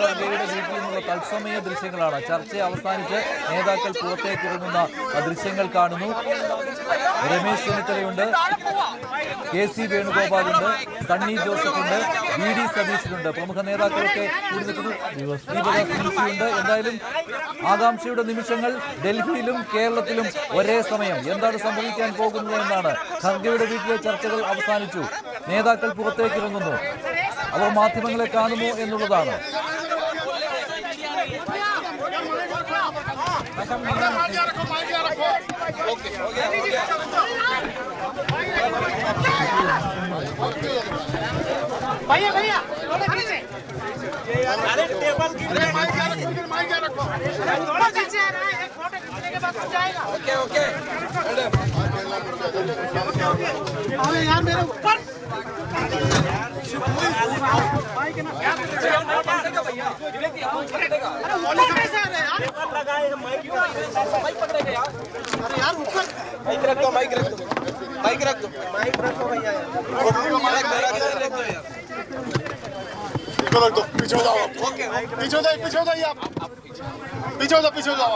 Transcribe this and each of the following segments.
ഖർഗെയുടെ വീട്ടിൽ നിന്നുള്ള തത്സമയ ദൃശ്യങ്ങളാണ്. ചർച്ച അവസാനിച്ച് നേതാക്കൾ പുറത്തേക്ക് ഇറങ്ങുന്ന ദൃശ്യങ്ങൾ കാണുന്നു. Ramesh ചെന്നിത്തലയുണ്ട്, KC വേണുഗോപാലുണ്ട്, Sunny ജോസഫുണ്ട്, VD സതീശനുണ്ട്. പ്രമുഖ നേതാക്കളൊക്കെ കൂടി നിൽക്കുന്നു. ഉണ്ട്. എന്തായാലും ആകാംക്ഷയുടെ നിമിഷങ്ങൾ ഡൽഹിയിലും കേരളത്തിലും ഒരേ സമയം. എന്താണ് സംഭവിക്കാൻ പോകുന്നത് എന്നാണ്. ഖർഗെയുടെ വീട്ടിലെ ചർച്ചകൾ അവസാനിച്ചു, നേതാക്കൾ പുറത്തേക്ക് ഇറങ്ങുന്നു, അവർ മാധ്യമങ്ങളെ കാണുമോ എന്നുള്ളതാണ്. पीछे जाओ, पीछे जाइए आप, पीछे जाओ।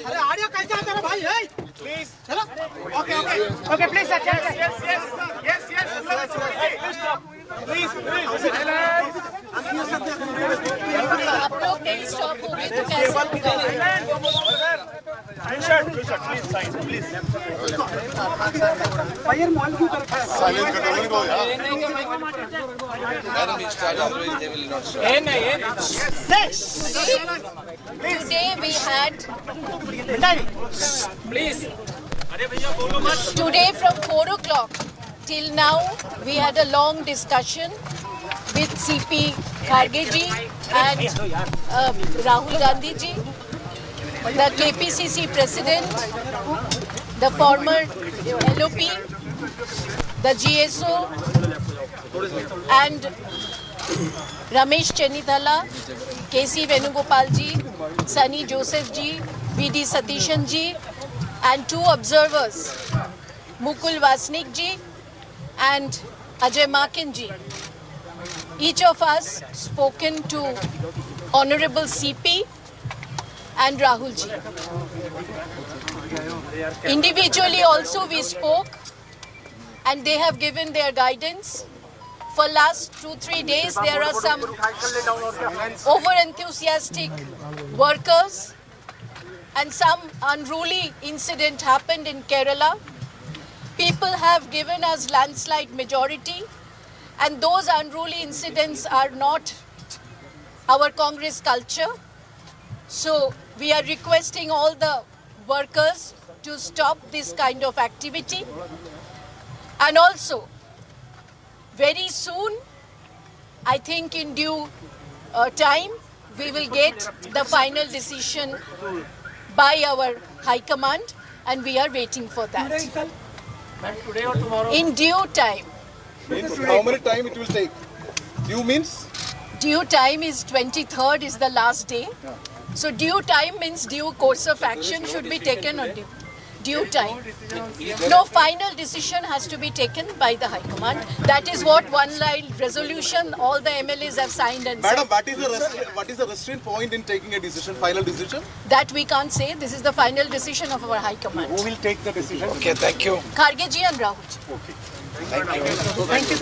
अरे ऑडियो कैसे आता है भाई? प्लीज चलो। Okay please sir. Yes please आप लोग नहीं स्टॉप हो गए तो कैसे होगा? फायर मॉल की तरफ है। साइलेंट कर दो इनको यार। Today we had today from 4 o'clock till now we had a long discussion with CP Kharge ji and Rahul Gandhi ji, the KPCC president, the former LOP, the GSO and Ramesh Chennithala, KC Venugopal ji, Sunny Joseph ji, VD Satishan ji and 2 observers, Mukul Vasnik ji and Ajay Makin ji. Each of us spoken to Honorable CP and Rahul ji. Individually also we spoke and they have given their guidance. For last 2-3 days there are some over enthusiastic workers and some unruly incident happened in Kerala. People have given us landslide majority and those unruly incidents are not our Congress culture. So we are requesting all the workers to stop this kind of activity. And also, very soon, I think in due time, we will get the final decision by our High Command and we are waiting for that. Today or tomorrow? In due time. Means how many time it will take? Due means? Due time is 23rd is the last day. So due time means due course of action should be taken on due time. No final decision has to be taken by the High Command. That is what one line resolution all the MLAs have signed and Madam, what is the restraint point in taking a decision, final decision? that we can't say. This is the final decision of our High Command. Who will take the decision? Okay, thank you. Kharge ji and Rahul ji.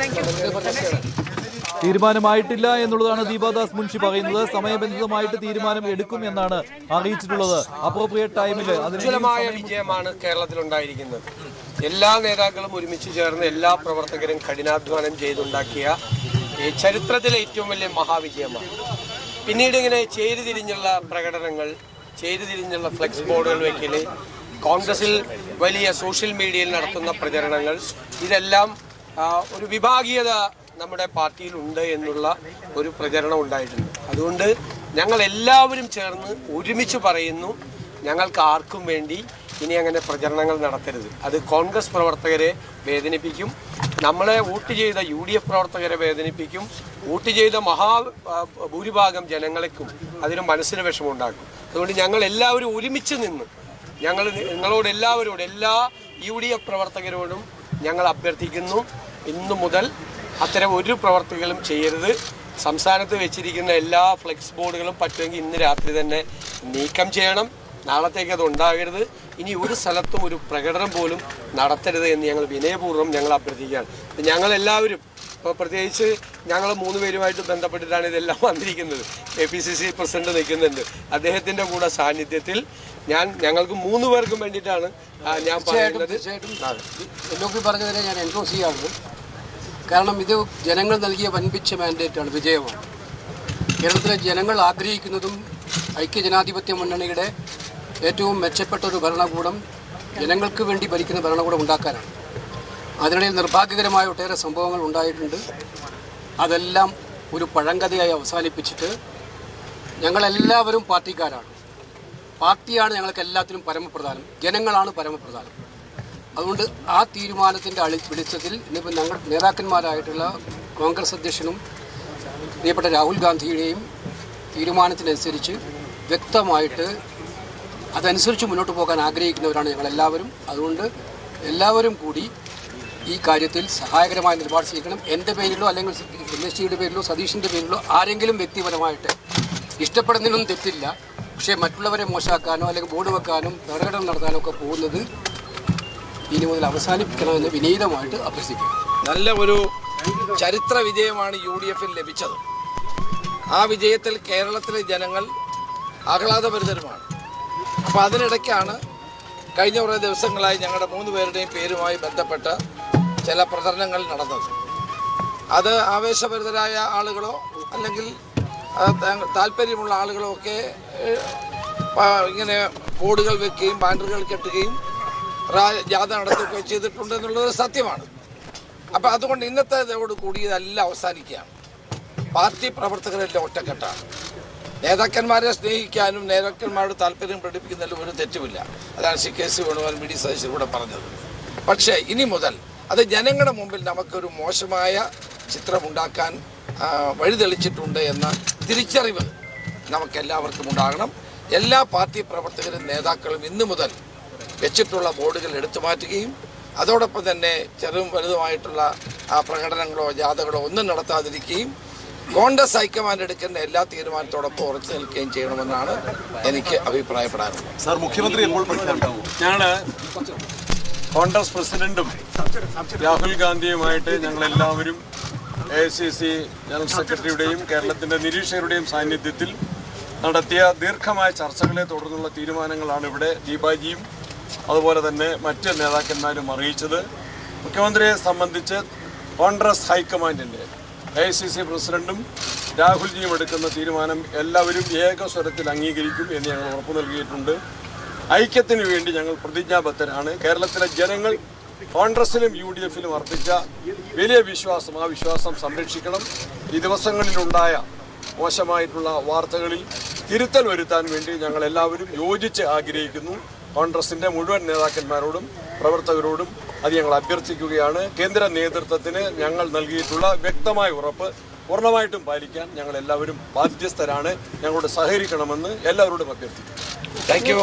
Thank you. തീരുമാനമായിട്ടില്ല എന്നുള്ളതാണ് ദീപാദാസ് മുൻഷി പറയുന്നത്. സമയബന്ധിതമായിട്ട് തീരുമാനം എടുക്കും എന്നാണ് അറിയിച്ചിട്ടുള്ളത്. Appropriate ടൈമിൽ ഉജ്ജ്വലമായ വിജയമാണ് കേരളത്തിൽ ഉണ്ടായിരിക്കുന്നത്. എല്ലാ നേതാക്കളും ഒരുമിച്ച് ചേർന്ന് എല്ലാ പ്രവർത്തകരും കഠിനാധ്വാനം ചെയ്തുണ്ടാക്കിയ ചരിത്രത്തിലെ ഏറ്റവും വലിയ മഹാവിജയമാണ്. പിന്നീട് ഇങ്ങനെ ചേരിതിരിഞ്ഞുള്ള പ്രകടനങ്ങൾ, ചേരിതിരിഞ്ഞുള്ള ഫ്ലെക്സ് ബോർഡുകൾ വയ്ക്കൽ, കോൺഗ്രസിൽ വലിയ സോഷ്യൽ മീഡിയയിൽ നടത്തുന്ന പ്രചരണങ്ങൾ, ഇതെല്ലാം ഒരു വിഭാഗീയത നമ്മുടെ പാർട്ടിയിലുണ്ട് എന്നുള്ള ഒരു പ്രചരണം ഉണ്ടായിട്ടുണ്ട്. അതുകൊണ്ട് ഞങ്ങൾ എല്ലാവരും ചേർന്ന് ഒരുമിച്ച് പറയുന്നു, ഞങ്ങൾക്ക് ആർക്കും വേണ്ടി ഇനി അങ്ങനെ പ്രചരണങ്ങൾ നടത്തരുത്. അത് കോൺഗ്രസ് പ്രവർത്തകരെ വേദനിപ്പിക്കും, നമ്മളെ വോട്ട് ചെയ്ത UDF പ്രവർത്തകരെ വേദനിപ്പിക്കും, വോട്ട് ചെയ്ത ഭൂരിഭാഗം ജനങ്ങൾക്കും അതിന് മനസ്സിന് വിഷമമുണ്ടാക്കും. അതുകൊണ്ട് ഞങ്ങൾ എല്ലാവരും ഒരുമിച്ച് നിന്ന് നിങ്ങളോട് എല്ലാവരോടും എല്ലാ UDF പ്രവർത്തകരോടും ഞങ്ങൾ അഭ്യർത്ഥിക്കുന്നു, ഇന്നു മുതൽ അത്തരം ഒരു പ്രവർത്തികളും ചെയ്യരുത്. സംസ്ഥാനത്ത് വെച്ചിരിക്കുന്ന എല്ലാ ഫ്ലെക്സ് ബോർഡുകളും പറ്റുമെങ്കിൽ ഇന്ന് രാത്രി തന്നെ നീക്കം ചെയ്യണം. നാളത്തേക്ക് അത് ഉണ്ടാകരുത്. ഇനി ഒരു സ്ഥലത്തും ഒരു പ്രകടനം പോലും നടത്തരുത് എന്ന് ഞങ്ങൾ വിനയപൂർവ്വം ഞങ്ങൾ അഭ്യർത്ഥിക്കുകയാണ്. ഞങ്ങളെല്ലാവരും പ്രത്യേകിച്ച് ഞങ്ങൾ 3 പേരുമായിട്ട് ബന്ധപ്പെട്ടിട്ടാണ് ഇതെല്ലാം വന്നിരിക്കുന്നത്. APCC പ്രസിഡന്റ് നിൽക്കുന്നുണ്ട്. അദ്ദേഹത്തിൻ്റെ കൂടെ സാന്നിധ്യത്തിൽ ഞങ്ങൾക്ക് 3 പേർക്കും വേണ്ടിയിട്ടാണ് ഞാൻ പറയുന്നത്. LOP പറഞ്ഞതിനെ ഞാൻ എൻഡോസ് ചെയ്യാണ്. കാരണം ഇത് ജനങ്ങൾ നൽകിയ വൻപിച്ച മാൻഡേറ്റാണ്, വിജയമാണ്. കേരളത്തിലെ ജനങ്ങൾ ആഗ്രഹിക്കുന്നതും ഐക്യജനാധിപത്യ മുന്നണിയുടെ ഏറ്റവും മെച്ചപ്പെട്ട ഒരു ഭരണകൂടം, ജനങ്ങൾക്ക് വേണ്ടി ഭരിക്കുന്ന ഭരണകൂടം ഉണ്ടാക്കാനാണ്. അതിനിടയിൽ നിർഭാഗ്യകരമായ ഒട്ടേറെ സംഭവങ്ങൾ ഉണ്ടായിട്ടുണ്ട്. അതെല്ലാം ഒരു പഴങ്കഥയായി അവസാനിപ്പിച്ചിട്ട് ഞങ്ങളെല്ലാവരും പാർട്ടിക്കാരാണ്. പാർട്ടിയാണ് ഞങ്ങൾക്ക് എല്ലാത്തിനും പരമപ്രധാനം, ജനങ്ങളാണ് പരമപ്രധാനം. അതുകൊണ്ട് ആ തീരുമാനത്തിൻ്റെ വെളിച്ചത്തിൽ ഇന്നിപ്പോൾ ഞങ്ങൾ നേതാക്കന്മാരായിട്ടുള്ള കോൺഗ്രസ് അധ്യക്ഷനും പ്രിയപ്പെട്ട രാഹുൽ ഗാന്ധിയുടെയും തീരുമാനത്തിനനുസരിച്ച് വ്യക്തമായിട്ട് അതനുസരിച്ച് മുന്നോട്ട് പോകാൻ ആഗ്രഹിക്കുന്നവരാണ് ഞങ്ങളെല്ലാവരും. അതുകൊണ്ട് എല്ലാവരും കൂടി ഈ കാര്യത്തിൽ സഹായകരമായ നിലപാട് സ്വീകരിക്കണം. എൻ്റെ പേരിലോ അല്ലെങ്കിൽ NSGയുടെ പേരിലോ സതീഷിൻ്റെ പേരിലോ ആരെങ്കിലും വ്യക്തിപരമായിട്ട് ഇഷ്ടപ്പെടുന്നതിനൊന്നും തെറ്റില്ല. പക്ഷേ മറ്റുള്ളവരെ മോശമാക്കാനോ അല്ലെങ്കിൽ ബോർഡ് വെക്കാനും പ്രകടനം നടത്താനോ ഒക്കെ പോകുന്നത് ഇനി മുതൽ അവസാനിപ്പിക്കണമെന്ന് വിനീതമായിട്ട് അഭ്യർത്ഥിക്കുന്നു. നല്ല ഒരു ചരിത്ര വിജയമാണ് UDFന് ലഭിച്ചത്. ആ വിജയത്തിൽ കേരളത്തിലെ ജനങ്ങൾ ആഹ്ലാദഭരിതരുമാണ്. അപ്പോൾ അതിനിടയ്ക്കാണ് കഴിഞ്ഞ കുറേ ദിവസങ്ങളായി ഞങ്ങളുടെ 3 പേരുടെയും പേരുമായി ബന്ധപ്പെട്ട ചില പ്രചരണങ്ങൾ നടന്നത്. അത് ആവേശഭരിതരായ ആളുകളോ അല്ലെങ്കിൽ താല്പര്യമുള്ള ആളുകളോ ഒക്കെ ഇങ്ങനെ ബോർഡുകൾ വെക്കുകയും ബാനറുകൾ കെട്ടുകയും ജാഥ നടത്തുകയും ചെയ്തിട്ടുണ്ടെന്നുള്ളത് സത്യമാണ്. അപ്പോൾ അതുകൊണ്ട് ഇന്നത്തേതോട് കൂടി ഇതെല്ലാം അവസാനിക്കുകയാണ്. പാർട്ടി പ്രവർത്തകരെല്ലാം ഒറ്റക്കെട്ടാണ്. നേതാക്കന്മാരെ സ്നേഹിക്കാനും നേതാക്കന്മാരുടെ താല്പര്യം പ്രകടിപ്പിക്കുന്നതിലും ഒരു തെറ്റുമില്ല. അതാണ് CKC വേണുഗോപാൽ BD സതീശൻ കൂടെ പറഞ്ഞത്. പക്ഷേ ഇനി മുതൽ അത് ജനങ്ങളുടെ മുമ്പിൽ നമുക്കൊരു മോശമായ ചിത്രമുണ്ടാക്കാൻ വഴിതെളിച്ചിട്ടുണ്ട് എന്ന തിരിച്ചറിവ് നമുക്കെല്ലാവർക്കും ഉണ്ടാകണം. എല്ലാ പാർട്ടി പ്രവർത്തകരും നേതാക്കളും ഇന്നു മുതൽ വെച്ചിട്ടുള്ള ബോർഡുകൾ എടുത്തു മാറ്റുകയും അതോടൊപ്പം തന്നെ ചെറുതും വലുതുമായിട്ടുള്ള പ്രകടനങ്ങളോ ജാഥകളോ ഒന്നും നടത്താതിരിക്കുകയും കോൺഗ്രസ് ഹൈക്കമാൻഡ് എടുക്കേണ്ട എല്ലാ തീരുമാനത്തോടൊപ്പം ഉറച്ചു നിൽക്കുകയും ചെയ്യണമെന്നാണ് എനിക്ക് അഭിപ്രായപ്പെടാറുള്ളത്. സാർ, മുഖ്യമന്ത്രി എപ്പോൾ പ്രഖ്യാപിക്കും? ഞങ്ങൾ കോൺഗ്രസ് പ്രസിഡന്റും രാഹുൽ ഗാന്ധിയുമായിട്ട് ഞങ്ങളെല്ലാവരും AICC ജനറൽ സെക്രട്ടറിയുടെയും കേരളത്തിൻ്റെ നിരീക്ഷകരുടെയും സാന്നിധ്യത്തിൽ നടത്തിയ ദീർഘമായ ചർച്ചകളെ തുടർന്നുള്ള തീരുമാനങ്ങളാണ് ഇവിടെ ദീപാജിയും അതുപോലെ തന്നെ മറ്റ് നേതാക്കന്മാരും അറിയിച്ചത്. മുഖ്യമന്ത്രിയെ സംബന്ധിച്ച് കോൺഗ്രസ് ഹൈക്കമാൻഡിൻ്റെ AICC പ്രസിഡന്റും രാഹുൽജിയും എടുക്കുന്ന തീരുമാനം എല്ലാവരും ഏകസ്വരത്തിൽ അംഗീകരിക്കും എന്ന് ഞങ്ങൾ ഉറപ്പു നൽകിയിട്ടുണ്ട്. ഐക്യത്തിന് വേണ്ടി ഞങ്ങൾ പ്രതിജ്ഞാബദ്ധരാണ്. കേരളത്തിലെ ജനങ്ങൾ കോൺഗ്രസിലും UDFലും അർപ്പിച്ച വലിയ വിശ്വാസം, ആ വിശ്വാസം സംരക്ഷിക്കണം. ഈ ദിവസങ്ങളിലുണ്ടായ മോശമായിട്ടുള്ള വാർത്തകളിൽ തിരുത്തൽ വരുത്താൻ വേണ്ടി ഞങ്ങൾ എല്ലാവരും യോജിച്ച് ആഗ്രഹിക്കുന്നു. കോൺഗ്രസിൻ്റെ മുഴുവൻ നേതാക്കന്മാരോടും പ്രവർത്തകരോടും അത് ഞങ്ങൾ അഭ്യർത്ഥിക്കുകയാണ്. കേന്ദ്ര നേതൃത്വത്തിന് ഞങ്ങൾ നൽകിയിട്ടുള്ള വ്യക്തമായ ഉറപ്പ് പൂർണ്ണമായിട്ടും പാലിക്കാൻ ഞങ്ങൾ എല്ലാവരും ബാധ്യസ്ഥരാണ്. ഞങ്ങളോട് സഹകരിക്കണമെന്ന് എല്ലാവരോടും അഭ്യർത്ഥിക്കുന്നു. Thank you.